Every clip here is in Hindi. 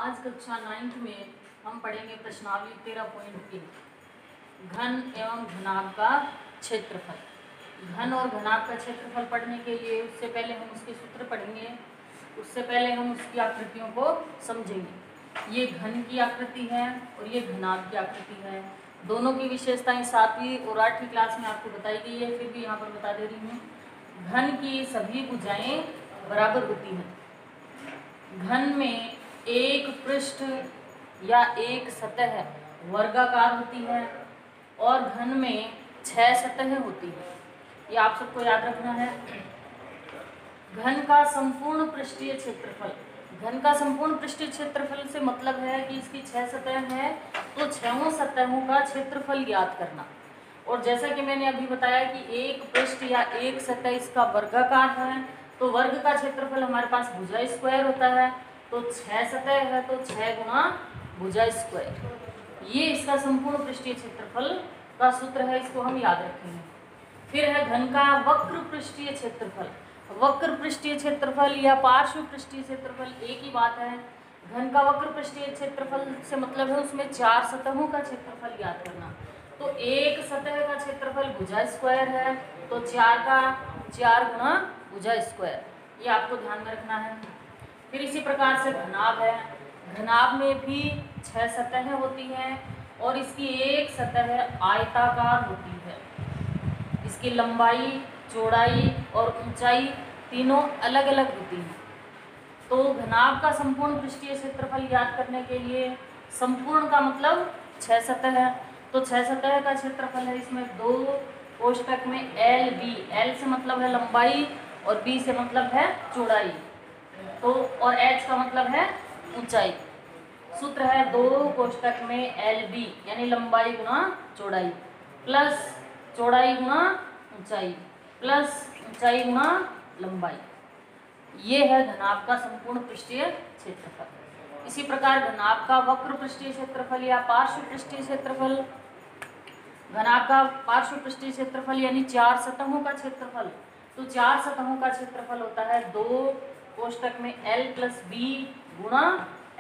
आज कक्षा 9th में हम पढ़ेंगे प्रश्नावली 13.1 घन एवं घनाभ का क्षेत्रफल। घन और घनाभ का क्षेत्रफल पढ़ने के लिए उससे पहले हम उसके सूत्र पढ़ेंगे, उससे पहले हम उसकी आकृतियों को समझेंगे। ये घन की आकृति है और ये घनाभ की आकृति है। दोनों की विशेषताएं 7वीं और 8वीं क्लास में आपको बताई गई है, फिर भी यहाँ पर बता दे रही हूँ। घन की सभी भुजाएं बराबर होती हैं। घन में एक पृष्ठ या एक सतह वर्गाकार होती है और घन में 6 सतहें होती है। ये आप सबको याद रखना है। घन का संपूर्ण पृष्ठीय क्षेत्रफल, घन का संपूर्ण पृष्ठीय क्षेत्रफल से मतलब है कि इसकी 6 सतह है तो 6 सतहों का क्षेत्रफल ज्ञात करना। और जैसा कि मैंने अभी बताया कि एक पृष्ठ या एक सतह इसका वर्गाकार है तो वर्ग का क्षेत्रफल हमारे पास भुजा स्क्वायर होता है। तो 6 सतह है तो 6 गुना भुजा स्क्वायर, ये इसका संपूर्ण पृष्ठीय क्षेत्रफल का सूत्र है, इसको हम याद रखेंगे। फिर है घन का वक्र पृष्ठीय क्षेत्रफल। वक्र पृष्ठीय क्षेत्रफल या पार्श्व पृष्ठीय क्षेत्रफल एक ही बात है। घन का वक्र पृष्ठीय क्षेत्रफल से मतलब है उसमें 4 सतहों का क्षेत्रफल ज्ञात करना। तो एक सतह का क्षेत्रफल भुजा स्क्वायर है तो 4 गुना भुजा स्क्वायर, ये आपको ध्यान में रखना है। फिर इसी प्रकार से घनाभ है। घनाभ में भी 6 सतहें होती हैं और इसकी एक सतह आयताकार होती है। इसकी लंबाई, चौड़ाई और ऊंचाई तीनों अलग अलग होती हैं। तो घनाभ का संपूर्ण पृष्ठीय क्षेत्रफल ज्ञात करने के लिए संपूर्ण का मतलब 6 सतह है, तो 6 सतह का क्षेत्रफल है इसमें 2 कोष्टक में एल बी। एल से मतलब है लंबाई और बी से मतलब है चौड़ाई, तो और एच का मतलब है ऊंचाई। सूत्र है 2 कोष्टक में एल बी यानी लंबाई गुना चौड़ाई प्लस चौड़ाई गुना ऊंचाई प्लस ऊंचाई गुना लंबाई। ये है घनाभ का संपूर्ण पृष्ठीय क्षेत्रफल। इसी प्रकार घनाभ का वक्र पृष्ठीय क्षेत्रफल या पार्श्व पृष्ठीय क्षेत्रफल। घनाभ का पार्श्व पृष्ठीय क्षेत्रफल यानी 4 सतहों का क्षेत्रफल। तो 4 सतहों का क्षेत्रफल होता है 2 कोष्टक में L प्लस बी गुणा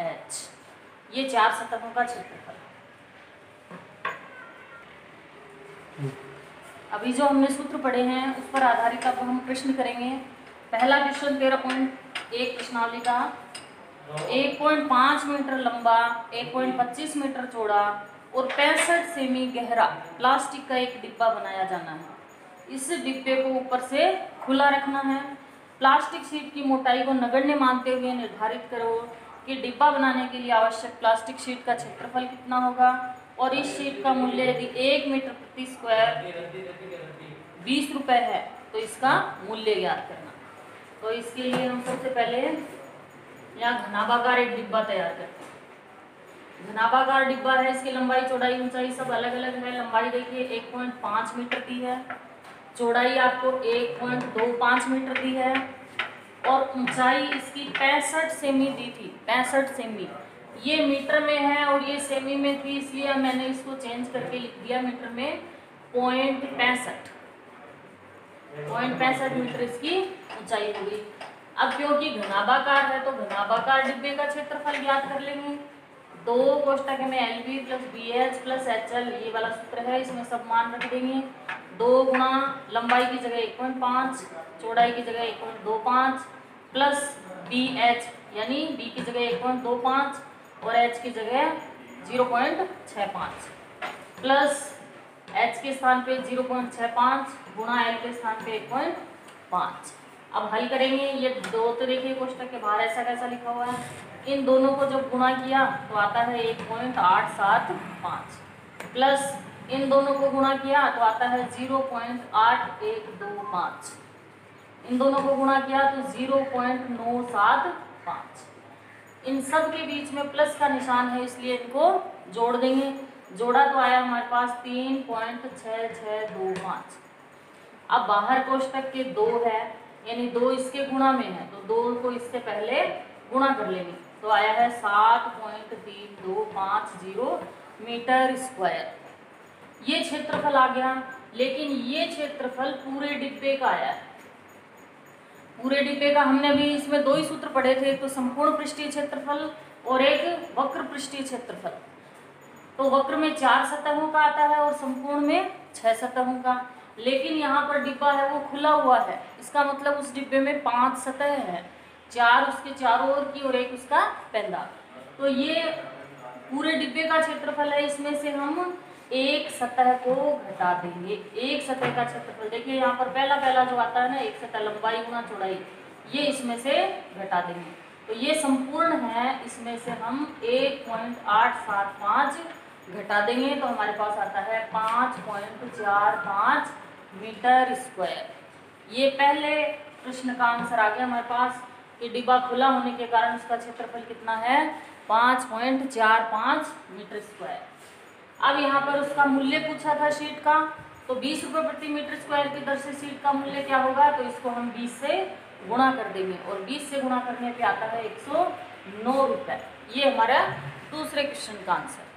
H। ये 4 सतहों का क्षेत्रफल। अभी जो हमने सूत्र पढ़े हैं उस पर आधारित अब हम प्रश्न करेंगे। पहला क्वेश्चन 13.1 प्रश्नावली का 1.5 मीटर लंबा, 1.25 मीटर चौड़ा और 65 सेमी गहरा प्लास्टिक का एक डिब्बा बनाया जाना है। इस डिब्बे को ऊपर से खुला रखना है। प्लास्टिक शीट की मोटाई को नगण्य मानते हुए निर्धारित करो कि डिब्बा बनाने के लिए आवश्यक प्लास्टिक शीट का क्षेत्रफल कितना होगा और इस शीट का मूल्य यदि 1 मीटर प्रति स्क्वायर 20 रुपए है तो इसका मूल्य ज्ञात करना। तो इसके लिए हम सबसे पहले यहाँ घनाभाकार एक डिब्बा तैयार करते हैं। घनाभाकार डिब्बा है, इसकी लंबाई, चौड़ाई, ऊंचाई सब अलग अलग है। लंबाई देखिए 1.5 मीटर दी है, चौड़ाई आपको 1.25 मीटर दी है और ऊंचाई इसकी 65 सेमी दी थी। 65 सेमी, ये मीटर में है और ये सेमी में थी, इसलिए मैंने इसको चेंज करके लिख दिया मीटर में। 0.65 मीटर इसकी ऊंचाई हो गई। अब क्योंकि घनाभाकार है तो घनाभाकार डिब्बे का क्षेत्रफल ज्ञात कर लेंगे। 2 कोष्टक में L B plus B H plus H L, ये वाला सूत्र है, इसमें सब मान रख देंगे। 2 गुना लंबाई की जगह 1.5, चौड़ाई की जगह 1.25 प्लस बी एच यानी बी की जगह 1.25 और एच की जगह 0.65 प्लस एच के स्थान पे 0.65 गुणा एल के स्थान पे 1.5। अब हल करेंगे। ये 2 तो देखिए कोष्टक के बाहर ऐसा कैसा लिखा हुआ है, इन दोनों को जब गुणा किया तो आता है 1.875 प्लस इन दोनों को गुणा किया तो आता है 0.8125, इन दोनों को गुणा किया तो 0.975। इन सब के बीच में प्लस का निशान है इसलिए इनको जोड़ देंगे। जोड़ा तो आया हमारे पास 3.6625। अब बाहर कोष्टक के 2 है यानी 2 इसके गुणा में है तो 2 को इससे पहले गुणा कर लेंगे तो आया है 7.3250 मीटर स्क्वायर। ये क्षेत्रफल आ गया, लेकिन ये क्षेत्रफल पूरे डिब्बे का आया है। पूरे डिब्बे का हमने भी इसमें 2 ही सूत्र पढ़े थे, तो संपूर्ण पृष्ठीय क्षेत्रफल और एक वक्र पृष्ठीय क्षेत्रफल। तो वक्र में 4 सतहों का आता है और संपूर्ण में 6 सतहों का। लेकिन यहाँ पर डिब्बा है वो खुला हुआ है, इसका मतलब उस डिब्बे में 5 सतह हैं, 4 उसके चारों ओर की और एक उसका पैंदा। तो ये पूरे डिब्बे का क्षेत्रफल है, इसमें से हम एक सतह को घटा देंगे। एक सतह का क्षेत्रफल देखिए यहाँ पर पहला जो आता है ना, एक सतह लंबाई गुना चौड़ाई, ये इसमें से घटा देंगे। तो ये संपूर्ण है, इसमें से हम 1.875 घटा देंगे तो हमारे पास आता है 5.45 मीटर स्क्वायर। ये पहले प्रश्न का आंसर आ गया हमारे पास कि डिब्बा खुला होने के कारण उसका क्षेत्रफल कितना है, 5.45 मीटर स्क्वायर। अब यहाँ पर उसका मूल्य पूछा था शीट का, तो 20 रुपये प्रति मीटर स्क्वायर की दर से शीट का मूल्य क्या होगा, तो इसको हम 20 से गुणा कर देंगे और 20 से गुणा करने पे आता है 109 रुपये। ये हमारा दूसरे क्वेश्चन का आंसर।